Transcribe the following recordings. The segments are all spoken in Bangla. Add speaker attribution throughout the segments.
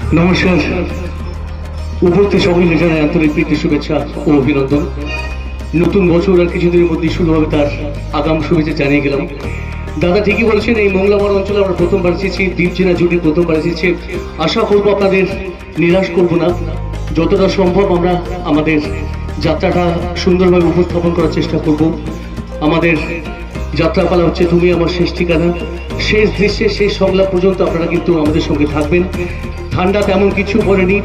Speaker 1: নমস্কার। উপস্থিত সকলকে জানাই আন্তরিক প্রীতি শুভেচ্ছা ও অভিনন্দন। নতুন বছর আর কিছুদিনের মধ্যে শুরু হবে, তার আগাম শুভেচ্ছা জানিয়ে গেলাম। দাদা ঠিকই বলছেন, এই মংলামার অঞ্চলে আমরা প্রথমবার এসেছি, দ্বীপজেনা জুটি প্রথমবার এসেছি। আশা করবো আপনাদের নিরাশ করব না, যতটা সম্ভব আমরা আমাদের যাত্রাটা সুন্দরভাবে উপস্থাপন করার চেষ্টা করব। আমাদের যাত্রাপালা হচ্ছে তুমি আমার শেষ ঠিকানা। শেষ দৃশ্যে শেষ সংলাপ পর্যন্ত আপনারা কিন্তু আমাদের সঙ্গে থাকবেন। ঠান্ডা তেমন কিছু পড়েনি,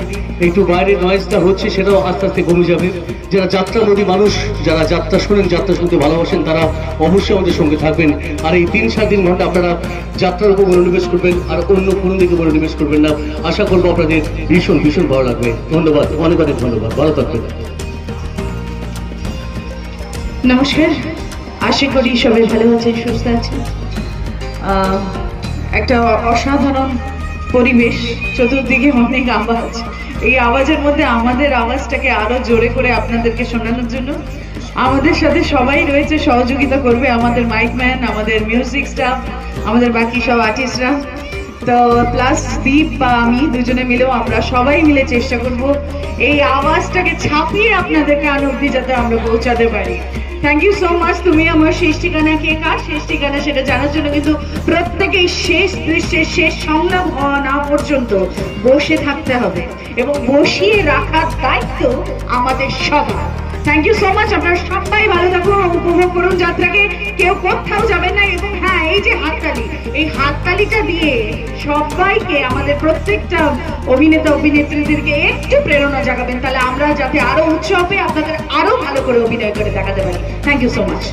Speaker 1: একটু বাইরে নয়েজটা হচ্ছে, সেটাও আস্তে আস্তে কমে যাবে। যারা যাত্রামোদী মানুষ, যারা যাত্রা শোনেন, যাত্রা শুনতে ভালোবাসেন, তারা অবশ্যই আমাদের সঙ্গে থাকবেন। আর এই 3-4 ঘন্টা আপনারা যাত্রার উপর মনোনিবেশ করবেন, আর অন্য কোনো দিকে মনোনিবেশ করবেন না। আশা করবো আপনাদের ভীষণ ভীষণ ভালো লাগবে। ধন্যবাদ, অনেক অনেক ধন্যবাদ, ভালো থাকবেন।
Speaker 2: নমস্কার, আশা করি সবাই ভালো আছেন, সুস্থ আছেন। একটা অসাধারণ পরিবেশ, চতুর্দিকে অনেক আওয়াজ। এই আওয়াজের মধ্যে আমাদের আওয়াজটাকে আরো জোরে করে আপনাদেরকে শোনানোর জন্য আমাদের সাথে সবাই রয়েছে, সহযোগিতা করবে। আমাদের মাইকম্যান, আমাদের মিউজিক স্টাফ, আমাদের বাকি সব আর্টিস্টরা, তো প্লাস দীপ বা আমি দুজনে মিলেও আমরা সবাই মিলে চেষ্টা করব এই আওয়াজটাকে ছাপিয়ে আপনাদের কান অব্দি যাতে আমরা পৌঁছাতে পারি। Thank you so much. তুমি আমার শেষ ঠিকানা, কে কার শেষ ঠিকানা সেটা জানার জন্য কিন্তু প্রত্যেকেই শেষ দৃশ্যের শেষ সংলাপ হওয়া না পর্যন্ত বসে থাকতে হবে, এবং বসিয়ে রাখার দায়িত্ব আমাদের সবার। Thank you so much. আপনারা সবাই ভালো থাকুন, উপভোগ করুন যাত্রাকে, কেউ কোথাও যাবেন না। এবং হ্যাঁ, এই যে হাততালি, এই হাততালিটা দিয়ে সবাইকে, আমাদের প্রত্যেকটা অভিনেতা অভিনেত্রীদেরকে একটু প্রেরণা জাগাবেন, তাহলে আমরা যাতে আরো উৎসবে আপনাদের আরো ভালো করে অভিনয় করে দেখাতে পারি। Thank you so much.